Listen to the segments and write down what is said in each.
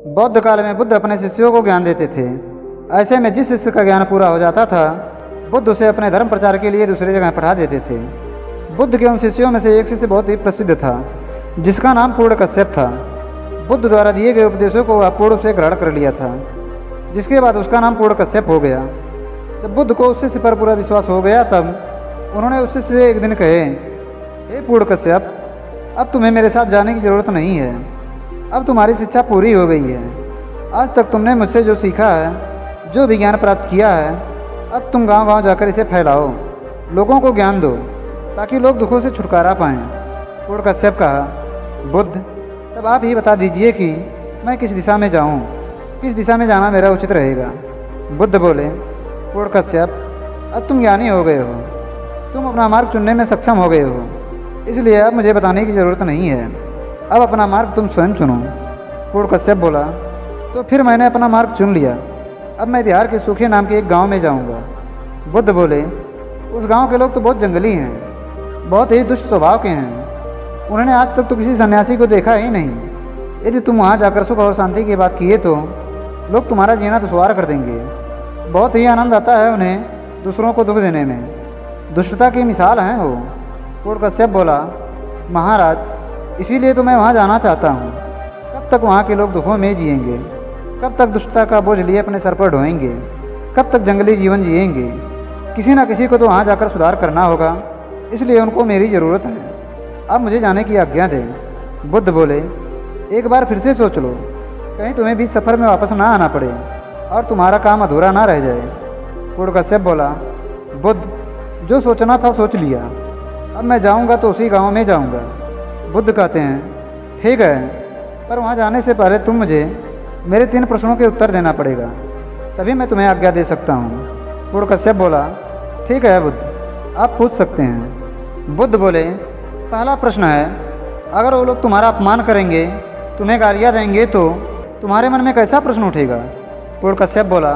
बौद्ध काल में बुद्ध अपने शिष्यों को ज्ञान देते थे। ऐसे में जिस शिष्य का ज्ञान पूरा हो जाता था, बुद्ध उसे अपने धर्म प्रचार के लिए दूसरी जगह पठा देते थे। बुद्ध के उन शिष्यों में से एक शिष्य बहुत ही प्रसिद्ध था, जिसका नाम पूर्णकश्यप था। बुद्ध द्वारा दिए गए उपदेशों को अपूर्ण रूप से ग्रहण कर लिया था, जिसके बाद उसका नाम पूर्णकश्यप हो गया। जब बुद्ध को उस शिष्य पर पूरा विश्वास हो गया, तब उन्होंने उस शिष्य से एक दिन कहे, हे पूर्णकश्यप, अब तुम्हें मेरे साथ जाने की ज़रूरत नहीं है। अब तुम्हारी शिक्षा पूरी हो गई है। आज तक तुमने मुझसे जो सीखा है, जो भी ज्ञान प्राप्त किया है, अब तुम गांव-गांव जाकर इसे फैलाओ, लोगों को ज्ञान दो, ताकि लोग दुखों से छुटकारा पाएं। पूर्णकश्यप कहा, बुद्ध, तब आप ही बता दीजिए कि मैं किस दिशा में जाऊं, किस दिशा में जाना मेरा उचित रहेगा। बुद्ध बोले, पूर्णकश्यप, अब तुम ज्ञानी हो गए हो, तुम अपना मार्ग चुनने में सक्षम हो गए हो, इसलिए अब मुझे बताने की ज़रूरत नहीं है। अब अपना मार्ग तुम स्वयं चुनो। पूर्णकश्यप बोला, तो फिर मैंने अपना मार्ग चुन लिया। अब मैं बिहार के सूखे नाम के एक गांव में जाऊंगा। बुद्ध बोले, उस गांव के लोग तो बहुत जंगली हैं, बहुत ही दुष्ट स्वभाव के हैं। उन्होंने आज तक तो किसी सन्यासी को देखा ही नहीं। यदि तुम वहां जाकर सुख और शांति की बात किए तो लोग तुम्हारा जीना दुश्वार कर देंगे। बहुत ही आनंद आता है उन्हें दूसरों को दुख देने में। दुष्टता की मिसाल हैं वो। पूर्णकश्यप बोला, महाराज, इसीलिए तो मैं वहाँ जाना चाहता हूँ। कब तक वहाँ के लोग दुखों में जिएंगे? कब तक दुष्टता का बोझ लिए अपने सर पर ढोएंगे? कब तक जंगली जीवन जिएंगे? किसी न किसी को तो वहाँ जाकर सुधार करना होगा, इसलिए उनको मेरी ज़रूरत है। अब मुझे जाने की आज्ञा दें। बुद्ध बोले, एक बार फिर से सोच लो, कहीं तुम्हें भी सफ़र में वापस ना आना पड़े और तुम्हारा काम अधूरा ना रह जाए। पूर्णकश्यप बोला, बुद्ध, जो सोचना था सोच लिया। अब मैं जाऊंगा तो उसी गांव में जाऊंगा। बुद्ध कहते हैं, ठीक है, पर वहां जाने से पहले तुम मुझे मेरे 3 प्रश्नों के उत्तर देना पड़ेगा, तभी मैं तुम्हें आज्ञा दे सकता हूँ। पूर्णकश्यप बोला, ठीक है बुद्ध, आप पूछ सकते हैं। बुद्ध बोले, पहला प्रश्न है, अगर वो लोग तुम्हारा अपमान करेंगे, तुम्हें गालियाँ देंगे, तो तुम्हारे मन में कैसा प्रश्न उठेगा? पूर्णकश्यप बोला,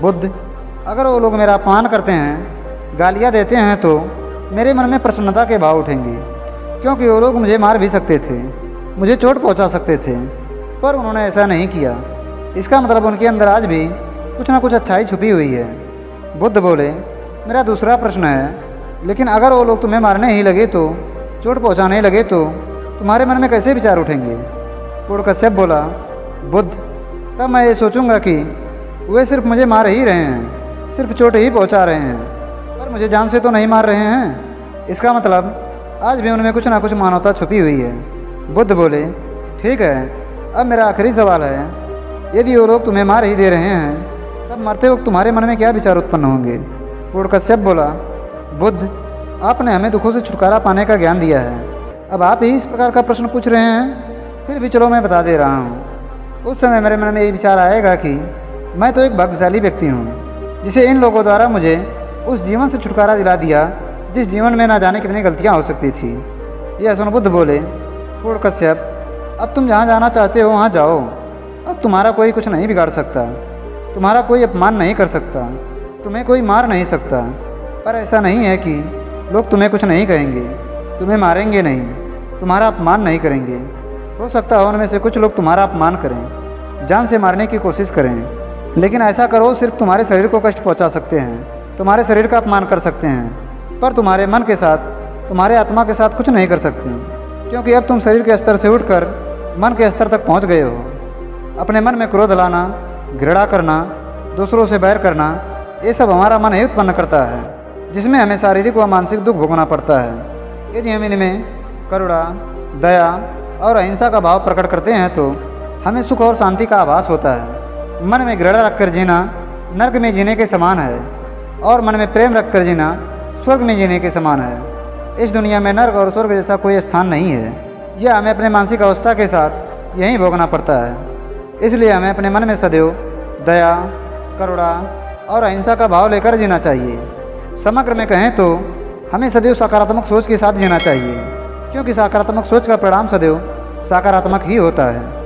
बुद्ध, अगर वो लोग मेरा अपमान करते हैं, गालियाँ देते हैं, तो मेरे मन में प्रसन्नता के भाव उठेंगे, क्योंकि वो लोग मुझे मार भी सकते थे, मुझे चोट पहुंचा सकते थे, पर उन्होंने ऐसा नहीं किया। इसका मतलब उनके अंदर आज भी कुछ ना कुछ अच्छाई छुपी हुई है। बुद्ध बोले, मेरा दूसरा प्रश्न है, लेकिन अगर वो लोग तुम्हें मारने ही लगे, तो चोट पहुंचाने लगे, तो तुम्हारे मन में कैसे विचार उठेंगे? पूर्णकश्यप बोला, बुद्ध, तब मैं ये सोचूंगा कि वे सिर्फ मुझे मार ही रहे हैं, सिर्फ चोट ही पहुँचा रहे हैं, पर मुझे जान से तो नहीं मार रहे हैं। इसका मतलब आज भी उनमें कुछ ना कुछ मानवता छुपी हुई है। बुद्ध बोले, ठीक है, अब मेरा आखिरी सवाल है, यदि वो लोग तुम्हें मार ही दे रहे हैं, तब मरते वक्त तुम्हारे मन में क्या विचार उत्पन्न होंगे? पूर्णकश्यप बोला, बुद्ध, आपने हमें दुखों से छुटकारा पाने का ज्ञान दिया है, अब आप ही इस प्रकार का प्रश्न पूछ रहे हैं। फिर भी चलो मैं बता दे रहा हूँ। उस समय मेरे मन में ये विचार आएगा कि मैं तो एक भाग्यशाली व्यक्ति हूँ, जिसे इन लोगों द्वारा मुझे उस जीवन से छुटकारा दिला दिया जिस जीवन में ना जाने कितनी गलतियां हो सकती थी। यह सुन बुद्ध बोले, पूर्णकश्यप, अब तुम जहाँ जाना चाहते हो वहाँ जाओ। अब तुम्हारा कोई कुछ नहीं बिगाड़ सकता, तुम्हारा कोई अपमान नहीं कर सकता, तुम्हें कोई मार नहीं सकता। पर ऐसा नहीं है कि लोग तुम्हें कुछ नहीं कहेंगे, तुम्हें मारेंगे नहीं, तुम्हारा अपमान नहीं करेंगे। हो सकता है उनमें से कुछ लोग तुम्हारा अपमान करें, जान से मारने की कोशिश करें, लेकिन ऐसा करो सिर्फ तुम्हारे शरीर को कष्ट पहुँचा सकते हैं, तुम्हारे शरीर का अपमान कर सकते हैं, पर तुम्हारे मन के साथ, तुम्हारे आत्मा के साथ कुछ नहीं कर सकते, क्योंकि अब तुम शरीर के स्तर से उठकर मन के स्तर तक पहुंच गए हो। अपने मन में क्रोध लाना, घृणा करना, दूसरों से बैर करना, ये सब हमारा मन ही उत्पन्न करता है, जिसमें हमें शारीरिक व मानसिक दुख भोगना पड़ता है। यदि हम इनमें करुणा, दया और अहिंसा का भाव प्रकट करते हैं, तो हमें सुख और शांति का आभास होता है। मन में घृणा रखकर जीना नर्क में जीने के समान है, और मन में प्रेम रखकर जीना स्वर्ग में जीने के समान है। इस दुनिया में नर्क और स्वर्ग जैसा कोई स्थान नहीं है। यह हमें अपने मानसिक अवस्था के साथ यहीं भोगना पड़ता है। इसलिए हमें अपने मन में सदैव दया, करुणा और अहिंसा का भाव लेकर जीना चाहिए। समग्र में कहें तो हमें सदैव सकारात्मक सोच के साथ जीना चाहिए, क्योंकि सकारात्मक सोच का परिणाम सदैव सकारात्मक ही होता है।